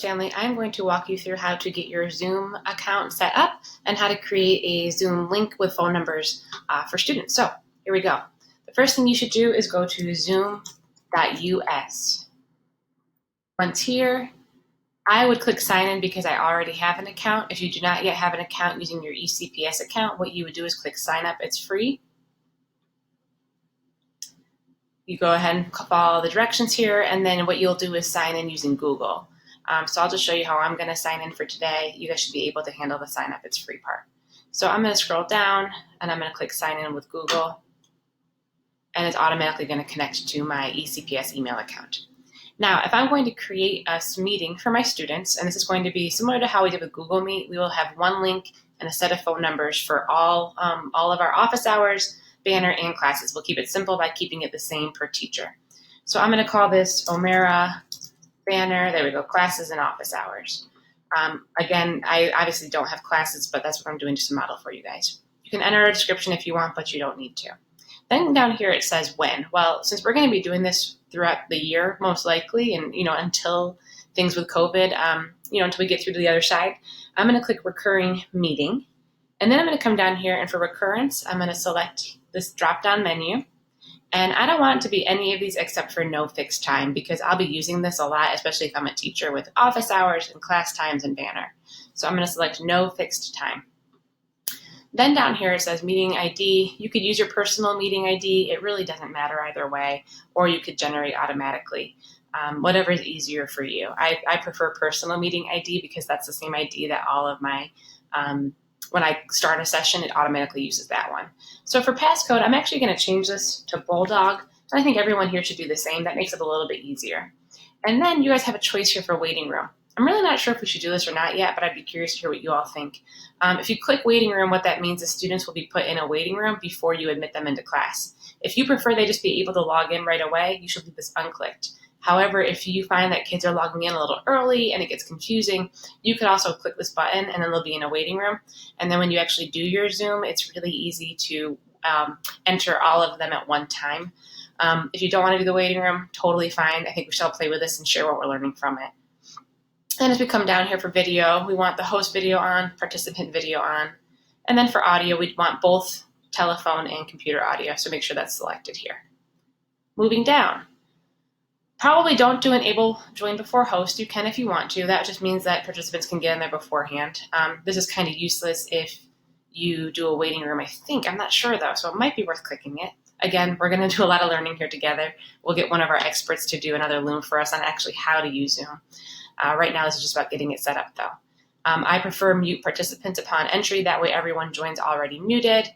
Family, I'm going to walk you through how to get your Zoom account set up and how to create a Zoom link with phone numbers for students. So here we go. The first thing you should do is go to zoom.us. Once here, I would click sign in because I already have an account. If you do not yet have an account using your eCPS account, what you would do is click sign up. It's free. You go ahead and follow the directions here, and then what you'll do is sign in using Google. So I'll just show you how I'm going to sign in for today. You guys should be able to handle the sign up. It's free part. So I'm going to scroll down and I'm going to click sign in with Google, and it's automatically going to connect to my eCPS email account. Now, if I'm going to create a meeting for my students, and this is going to be similar to how we did with Google Meet, we will have one link and a set of phone numbers for all of our office hours, banner, and classes. We'll keep it simple by keeping it the same per teacher. So I'm going to call this Omera banner, there we go, classes and office hours. Again, I obviously don't have classes, but that's what I'm doing just to model for you guys. You can enter a description if you want, but you don't need to. Then down here it says when. Well, since we're going to be doing this throughout the year, most likely, and until things with COVID, until we get through to the other side, I'm going to click recurring meeting. And then I'm going to come down here, and for recurrence, I'm going to select this drop-down menu. And I don't want it to be any of these except for no fixed time, because I'll be using this a lot, especially if I'm a teacher with office hours and class times and banner. So I'm going to select no fixed time. Then down here it says meeting ID. You could use your personal meeting ID. It really doesn't matter either way, or you could generate automatically. Whatever is easier for you. I prefer personal meeting ID because that's the same ID that all of my when I start a session, it automatically uses that one. So for passcode, I'm actually going to change this to Bulldog. And I think everyone here should do the same. That makes it a little bit easier. And then you guys have a choice here for waiting room. I'm really not sure if we should do this or not yet, but I'd be curious to hear what you all think. If you click waiting room, what that means is students will be put in a waiting room before you admit them into class. If you prefer they just be able to log in right away, you should leave this unclicked. However, if you find that kids are logging in a little early and it gets confusing, you could also click this button and then they'll be in a waiting room. And then when you actually do your Zoom, it's really easy to enter all of them at one time. If you don't want to do the waiting room, totally fine. I think we should all play with this and share what we're learning from it. And as we come down here for video, we want the host video on, participant video on. And then for audio, we'd want both telephone and computer audio, so make sure that's selected here. Moving down. Probably don't do enable join before host. You can if you want to. That just means that participants can get in there beforehand. This is kind of useless if you do a waiting room, I think. I'm not sure, though, so it might be worth clicking it. Again, we're going to do a lot of learning here together. We'll get one of our experts to do another Loom for us on actually how to use Zoom. Right now, this is just about getting it set up, though. I prefer mute participants upon entry. That way, everyone joins already muted.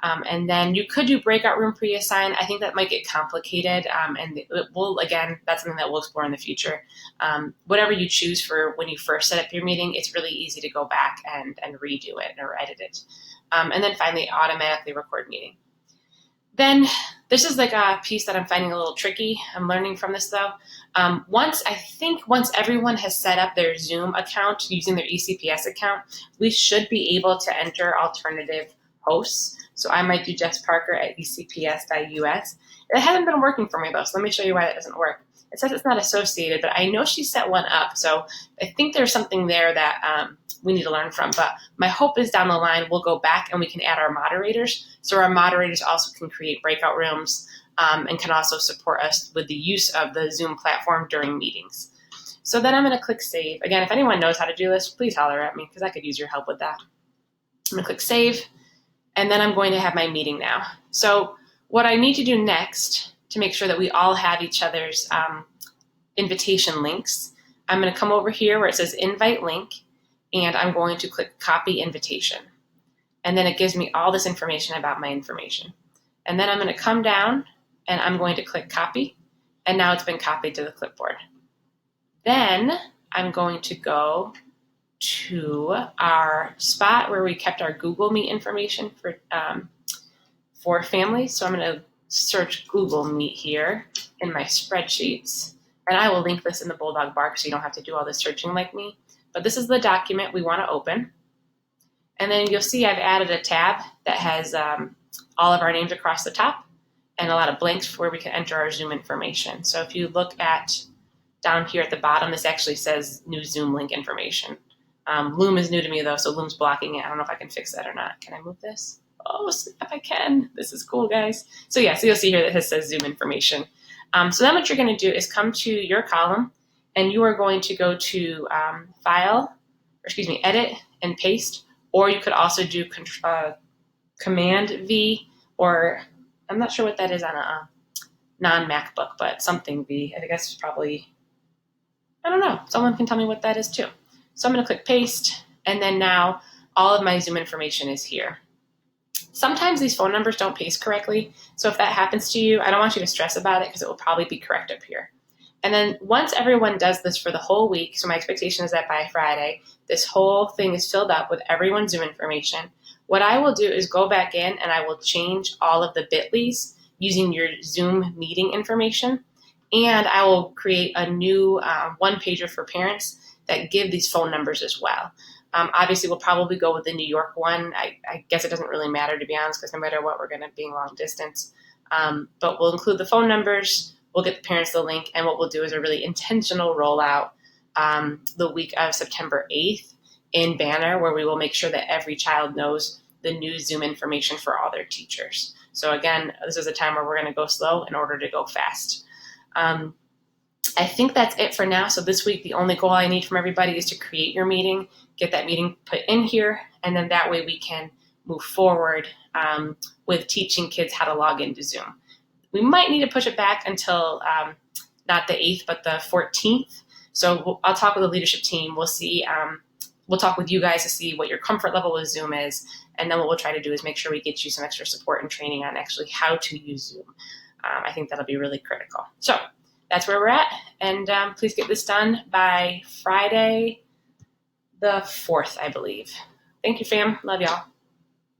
And then you could do breakout room pre-assign. I think that might get complicated, and it will, again, that's something that we'll explore in the future. Whatever you choose for when you first set up your meeting, it's really easy to go back and redo it or edit it. And then finally, automatically record meeting. Then this is like a piece that I'm finding a little tricky. I'm learning from this, though. Once everyone has set up their Zoom account using their eCPS account, we should be able to enter alternative hosts. So I might do Jess Parker at ecps.us. It hasn't been working for me, though, so let me show you why that doesn't work. It says it's not associated, but I know she set one up, so I think there's something there that we need to learn from. But my hope is down the line we'll go back and we can add our moderators, so our moderators also can create breakout rooms and can also support us with the use of the Zoom platform during meetings. So then I'm going to click Save. Again, if anyone knows how to do this, please holler at me because I could use your help with that. I'm going to click Save. And then I'm going to have my meeting now. So what I need to do next to make sure that we all have each other's invitation links, I'm going to come over here where it says invite link, and I'm going to click copy invitation. And then it gives me all this information about my information. And then I'm going to come down and I'm going to click copy, and now it's been copied to the clipboard. Then I'm going to go to our spot where we kept our Google Meet information for families. So I'm going to search Google Meet here in my spreadsheets, and I will link this in the Bulldog bar so you don't have to do all this searching like me. But this is the document we want to open. And then you'll see I've added a tab that has all of our names across the top and a lot of blanks where we can enter our Zoom information. So if you look at down here at the bottom, this actually says new Zoom link information. Loom is new to me though, so Loom's blocking it. I don't know if I can fix that or not. Can I move this? Oh, snap, I can. This is cool, guys. So yeah, so you'll see here that it says Zoom information. So then what you're going to do is come to your column, and you are going to go to Edit and Paste, or you could also do Command V, or I'm not sure what that is on a non-MacBook, but something V. I think that's probably, I don't know. Someone can tell me what that is too. So I'm going to click Paste, and then now all of my Zoom information is here. Sometimes these phone numbers don't paste correctly, so if that happens to you, I don't want you to stress about it because it will probably be correct up here. And then once everyone does this for the whole week, so my expectation is that by Friday, this whole thing is filled up with everyone's Zoom information, what I will do is go back in and I will change all of the bit.lys using your Zoom meeting information, and I will create a new one-pager for parents that give these phone numbers as well. Obviously, we'll probably go with the New York one. I guess it doesn't really matter, to be honest, because no matter what, we're going to be long distance. But we'll include the phone numbers, we'll get the parents the link, and what we'll do is a really intentional rollout the week of September 8th in Banner, where we will make sure that every child knows the new Zoom information for all their teachers. So again, this is a time where we're going to go slow in order to go fast. I think that's it for now. So this week, the only goal I need from everybody is to create your meeting, get that meeting put in here, and then that way we can move forward with teaching kids how to log into Zoom. We might need to push it back until not the 8th, but the 14th. So I'll talk with the leadership team. We'll see. We'll talk with you guys to see what your comfort level with Zoom is, and then what we'll try to do is make sure we get you some extra support and training on actually how to use Zoom. I think that'll be really critical. So that's where we're at, and please get this done by Friday the 4th, I believe. Thank you, fam. Love y'all.